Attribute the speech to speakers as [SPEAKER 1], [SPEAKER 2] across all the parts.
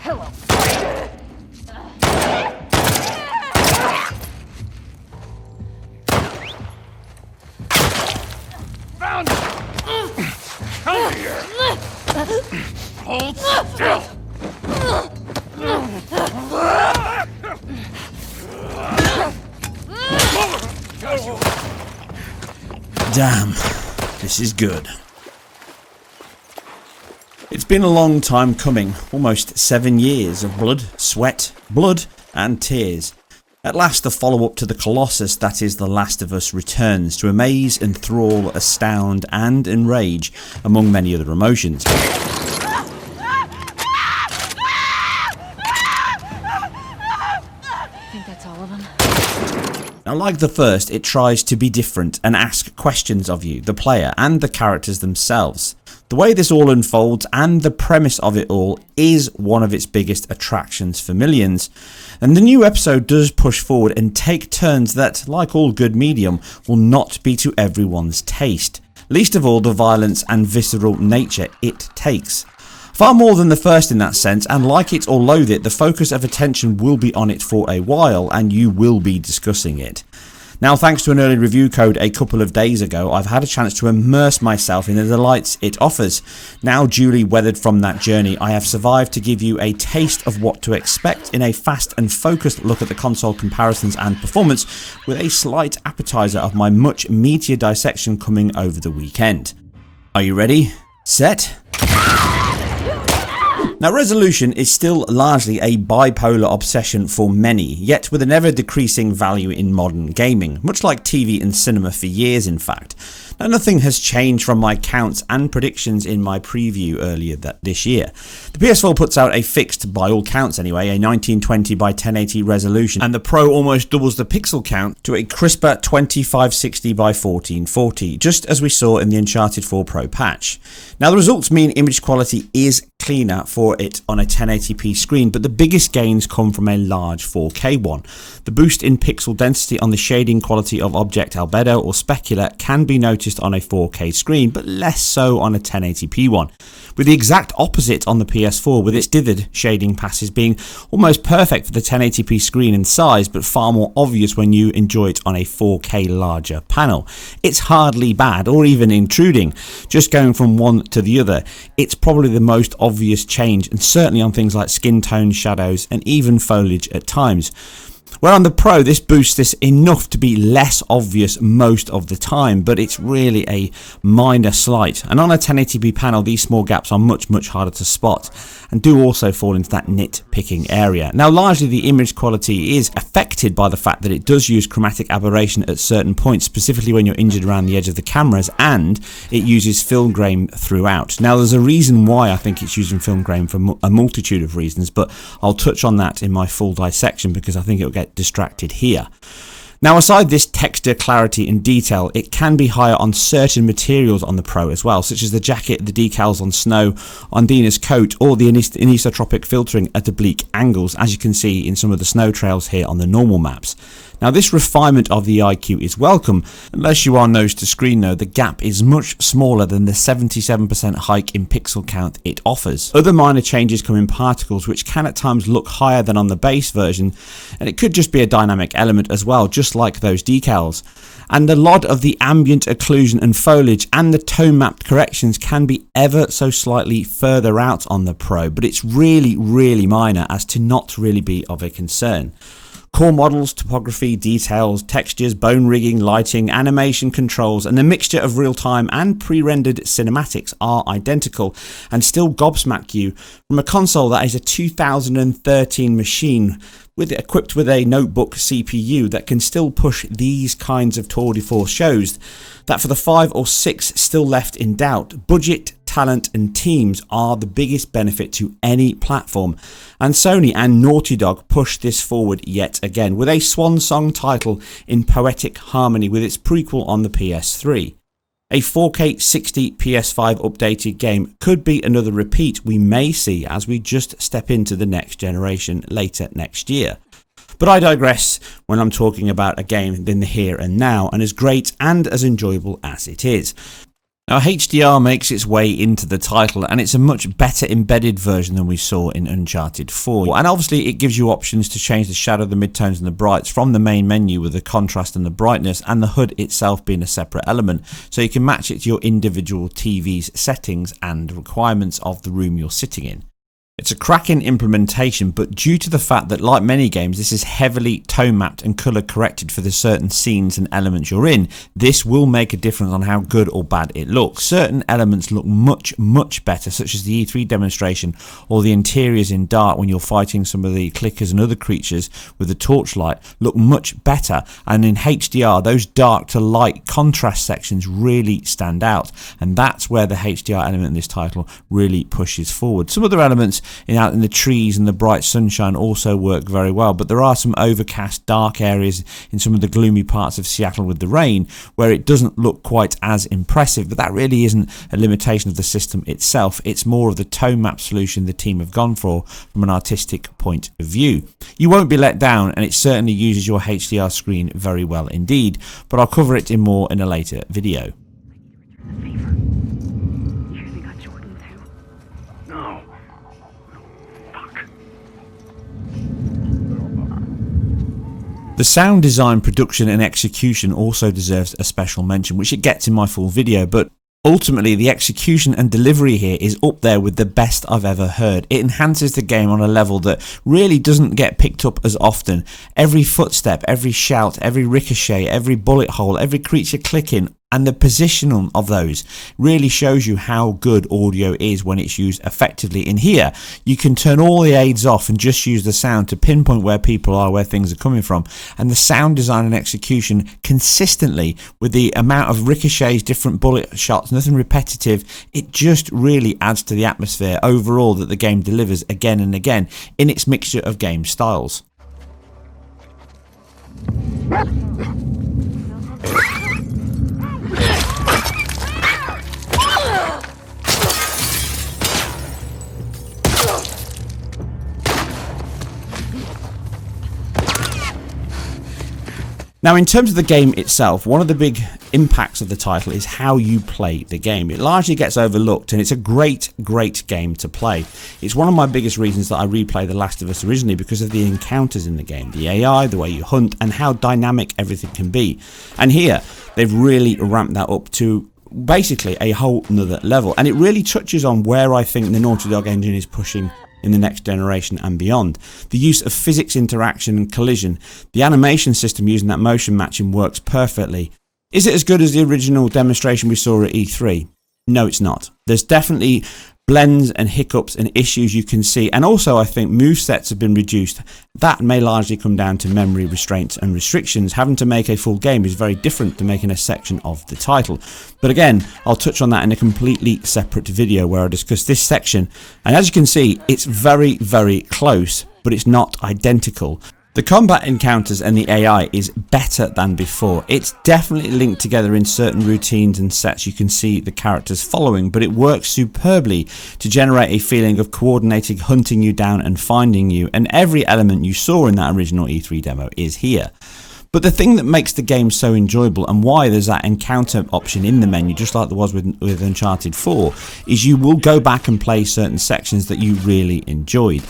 [SPEAKER 1] Found it! Come here! Hold still!
[SPEAKER 2] Damn, this is good. It's been a long time coming, almost 7 years of blood, sweat, blood and tears. At last the follow-up to the Colossus that is The Last of Us returns to amaze, enthrall, astound and enrage, among many other emotions. Now, like the first, it tries to be different and ask questions of you, the player, and the characters themselves. The way this all unfolds and the premise of it all is one of its biggest attractions for millions. And the new episode does push forward and take turns that, like all good medium, will not be to everyone's taste. Least of all the violence and visceral nature it takes. Far more than the first in that sense, and like it or loathe it, the focus of attention will be on it for a while and you will be discussing it. Now, thanks to an early review code a couple of days ago, I've had a chance to immerse myself in the delights it offers. Now duly weathered from that journey, I have survived to give you a taste of what to expect in a fast and focused look at the console comparisons and performance, with a slight appetizer of my much meatier dissection coming over the weekend. Are you ready? Set? Now, resolution is still largely a bipolar obsession for many, yet with an ever decreasing value in modern gaming, much like TV and cinema for years in fact. Now, nothing has changed from my counts and predictions in my preview earlier this year. The PS4 puts out a fixed, by all counts anyway, a 1920 by 1080 resolution, and the Pro almost doubles the pixel count to a crisper 2560 by 1440, just as we saw in the Uncharted 4 Pro patch. Now, the results mean image quality is cleaner for it on a 1080p screen, but the biggest gains come from a large 4K one. The boost in pixel density on the shading quality of object albedo or specular can be noticed on a 4K screen, but less so on a 1080p one. With the exact opposite on the PS4, with its dithered shading passes being almost perfect for the 1080p screen and size, but far more obvious when you enjoy it on a 4K larger panel. It's hardly bad or even intruding, just going from one to the other. It's probably the most obvious change, and certainly on things like skin tone, shadows and even foliage at times. Where on the Pro this boosts this enough to be less obvious most of the time, but it's really a minor slight, and on a 1080p panel these small gaps are much harder to spot and do also fall into that nitpicking area. Now, largely the image quality is affected by the fact that it does use chromatic aberration at certain points, specifically when you're injured around the edge of the cameras, and it uses film grain throughout. Now, there's a reason why I think it's using film grain for a multitude of reasons, but I'll touch on that in my full dissection because I think it'll get distracted here. Now, aside this texture, clarity and detail, it can be higher on certain materials on the Pro as well, such as the jacket, the decals on Snow, on Dina's coat, or the anisotropic filtering at oblique angles, as you can see in some of the snow trails here on the normal maps. Now, this refinement of the IQ is welcome. Unless you are nose to screen though, the gap is much smaller than the 77% hike in pixel count it offers. Other minor changes come in particles, which can at times look higher than on the base version, and it could just be a dynamic element as well, just like those decals. And a lot of the ambient occlusion and foliage and the tone mapped corrections can be ever so slightly further out on the Pro, but it's really minor as to not really be of a concern. Core models, topography, details, textures, bone rigging, lighting, animation controls, and a mixture of real-time and pre-rendered cinematics are identical and still gobsmack you from a console that is a 2013 machine equipped with a notebook CPU that can still push these kinds of tour de force shows that, for the 5 or 6 still left in doubt, budget, talent and teams are the biggest benefit to any platform, and Sony and Naughty Dog push this forward yet again with a swan song title in poetic harmony with its prequel on the PS3. A 4K 60 PS5 updated game could be another repeat we may see as we just step into the next generation later next year. But I digress when I'm talking about a game in the here and now, and as great and as enjoyable as it is. Now HDR makes its way into the title, and it's a much better embedded version than we saw in Uncharted 4. And obviously it gives you options to change the shadow, the midtones and the brights from the main menu with the contrast and the brightness, and the HUD itself being a separate element, so you can match it to your individual TV's settings and requirements of the room you're sitting in. It's a cracking implementation, but due to the fact that, like many games, this is heavily tone mapped and colour corrected for the certain scenes and elements you're in, this will make a difference on how good or bad it looks. Certain elements look much better, such as the E3 demonstration or the interiors in dark when you're fighting some of the clickers and other creatures with the torchlight look much better, and in HDR those dark to light contrast sections really stand out, and that's where the HDR element in this title really pushes forward. Some other elements out in the trees and the bright sunshine also work very well, but there are some overcast dark areas in some of the gloomy parts of Seattle with the rain where it doesn't look quite as impressive, but that really isn't a limitation of the system itself. It's more of the tone map solution the team have gone for from an artistic point of view. You won't be let down, and it certainly uses your HDR screen very well indeed, but I'll cover it in more in a later video. The sound design, production and execution also deserves a special mention, which it gets in my full video, but ultimately the execution and delivery here is up there with the best I've ever heard. It enhances the game on a level that really doesn't get picked up as often. Every footstep, every shout, every ricochet, every bullet hole, every creature clicking, and the positioning of those really shows you how good audio is when it's used effectively. In here, you can turn all the aids off and just use the sound to pinpoint where people are, where things are coming from. And the sound design and execution consistently with the amount of ricochets, different bullet shots, nothing repetitive, it just really adds to the atmosphere overall that the game delivers again and again in its mixture of game styles. Now, in terms of the game itself, one of the big impacts of the title is how you play the game. It largely gets overlooked, and it's a great game to play. It's one of my biggest reasons that I replay The Last of Us originally, because of the encounters in the game, the AI, the way you hunt, and how dynamic everything can be. And here, they've really ramped that up to basically a whole nother level, and it really touches on where I think the Naughty Dog engine is pushing in the next generation and beyond. The use of physics interaction and collision, the animation system using that motion matching works perfectly. Is it as good as the original demonstration we saw at E3? No, it's not. There's definitely blends and hiccups and issues you can see, and also I think movesets have been reduced. That may largely come down to memory restraints and restrictions. Having to make a full game is very different to making a section of the title. But again, I'll touch on that in a completely separate video where I discuss this section, and as you can see, it's very close, but it's not identical. The combat encounters and the AI is better than before. It's definitely linked together in certain routines and sets you can see the characters following, but it works superbly to generate a feeling of coordinated hunting you down and finding you, and every element you saw in that original E3 demo is here. But the thing that makes the game so enjoyable, and why there's that encounter option in the menu just like there was with Uncharted 4, is you will go back and play certain sections that you really enjoyed.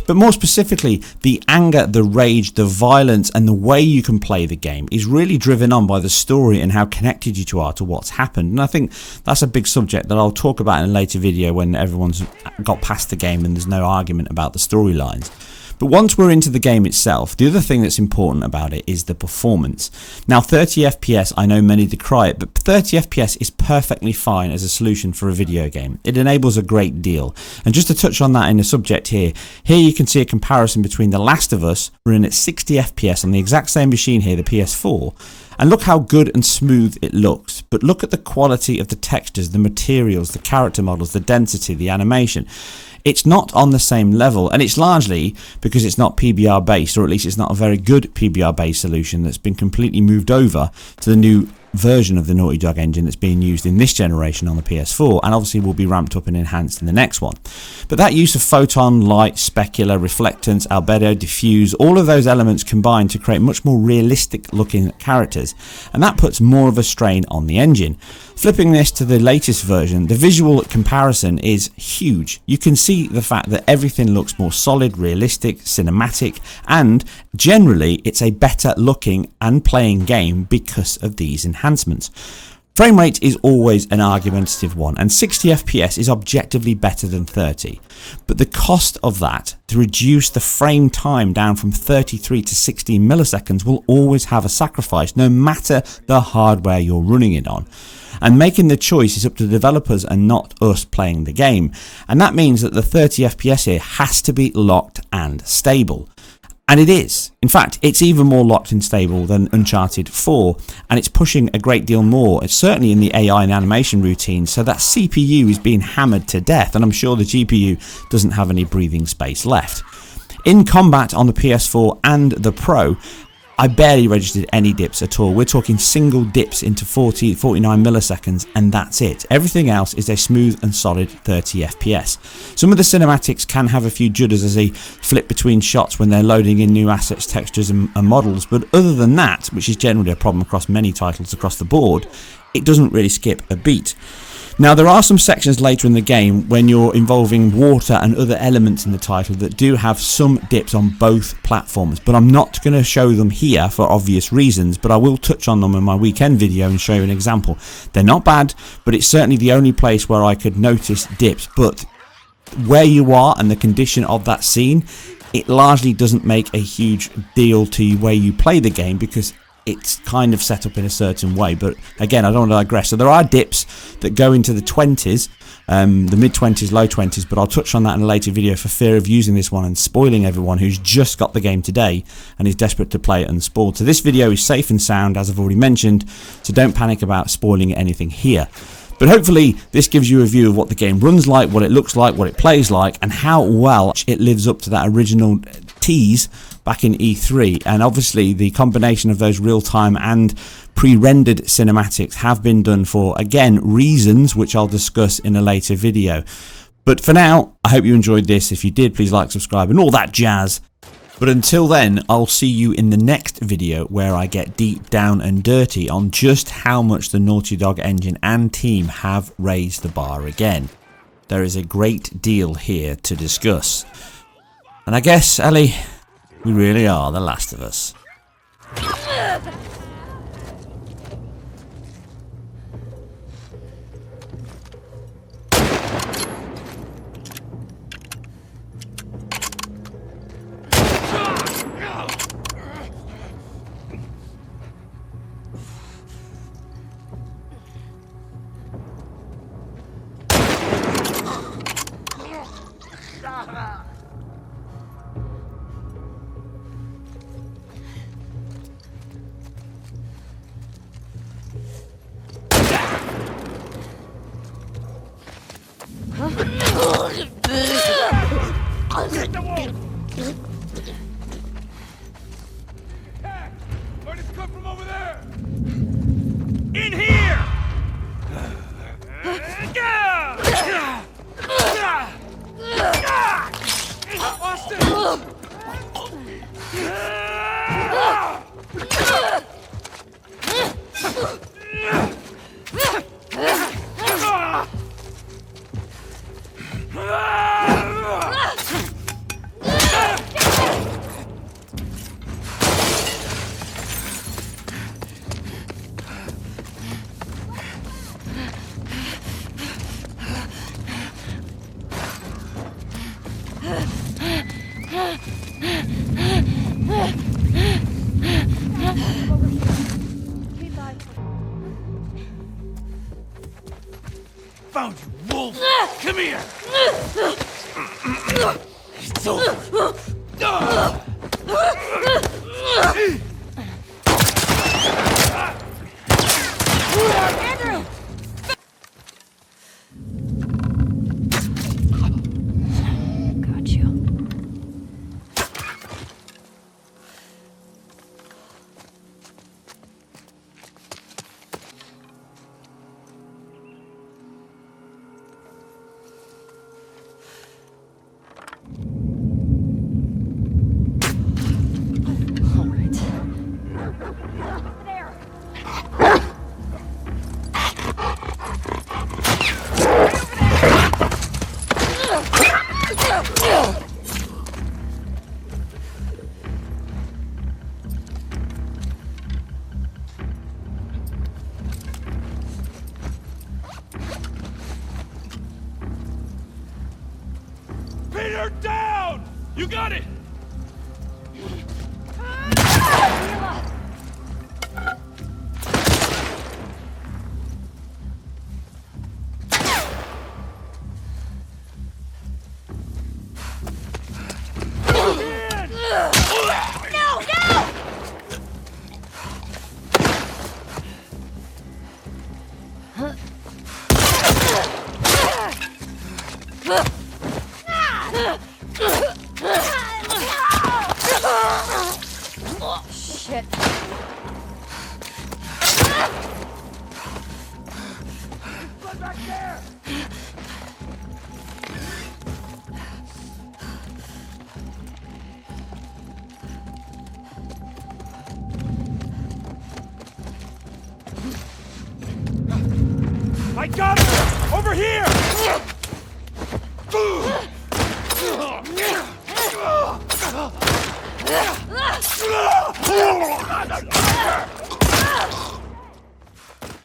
[SPEAKER 2] But more specifically, the anger, the rage, the violence and the way you can play the game is really driven on by the story and how connected you are to what's happened. And I think that's a big subject that I'll talk about in a later video when everyone's got past the game and there's no argument about the storylines. But once we're into the game itself, the other thing that's important about it is the performance. Now 30 FPS, I know many decry it, but 30 FPS is perfectly fine as a solution for a video game. It enables a great deal. And just to touch on that in the subject here you can see a comparison between The Last of Us running at 60 FPS on the exact same machine here, the PS4, and look how good and smooth it looks. But look at the quality of the textures, the materials, the character models, the density, the animation. It's not on the same level, and it's largely because it's not PBR based, or at least it's not a very good PBR based solution that's been completely moved over to the new version of the Naughty Dog engine that's being used in this generation on the PS4, and obviously will be ramped up and enhanced in the next one. But that use of photon, light, specular, reflectance, albedo, diffuse, all of those elements combine to create much more realistic looking characters, and that puts more of a strain on the engine. Flipping this to the latest version, the visual comparison is huge. You can see the fact that everything looks more solid, realistic, cinematic, and generally it's a better looking and playing game because of these enhancements. Frame rate is always an argumentative one, and 60 FPS is objectively better than 30. But the cost of that, to reduce the frame time down from 33 to 16 milliseconds, will always have a sacrifice, no matter the hardware you're running it on. And making the choice is up to the developers and not us playing the game. And that means that the 30 FPS here has to be locked and stable. And it is. In fact, it's even more locked and stable than Uncharted 4, and it's pushing a great deal more. It's certainly in the AI and animation routine, so that CPU is being hammered to death, and I'm sure the GPU doesn't have any breathing space left. In combat on the PS4 and the Pro, I barely registered any dips at all. We're talking single dips into 49 milliseconds, and that's it. Everything else is a smooth and solid 30 FPS. Some of the cinematics can have a few judders as they flip between shots when they're loading in new assets, textures and models, but other than that, which is generally a problem across many titles across the board, it doesn't really skip a beat. Now, there are some sections later in the game when you're involving water and other elements in the title that do have some dips on both platforms, but I'm not going to show them here for obvious reasons, but I will touch on them in my weekend video and show you an example. They're not bad, but it's certainly the only place where I could notice dips, but where you are and the condition of that scene, it largely doesn't make a huge deal to where you play the game because it's kind of set up in a certain way. But again, I don't want to digress. So there are dips that go into the 20s, the mid 20s, low 20s, but I'll touch on that in a later video for fear of using this one and spoiling everyone who's just got the game today and is desperate to play it unspoiled. So this video is safe and sound, as I've already mentioned, so don't panic about spoiling anything here. But hopefully this gives you a view of what the game runs like, what it looks like, what it plays like, and how well it lives up to that original tease back in E3. And obviously the combination of those real-time and pre-rendered cinematics have been done for, again, reasons which I'll discuss in a later video. But for now, I hope you enjoyed this. If you did, please like, subscribe, and all that jazz. But until then, I'll see you in the next video where I get deep down and dirty on just how much the Naughty Dog engine and team have raised the bar again. There is a great deal here to discuss. And I guess, Ellie, we really are the last of us.
[SPEAKER 1] It's come from over there! In here! Austin! Found you, wolf! Come here! It's over!
[SPEAKER 3] Andrew! Got you.
[SPEAKER 1] Pin her down! You got it!
[SPEAKER 3] No, no! Shit.
[SPEAKER 1] Blood back there! I got her! Over here!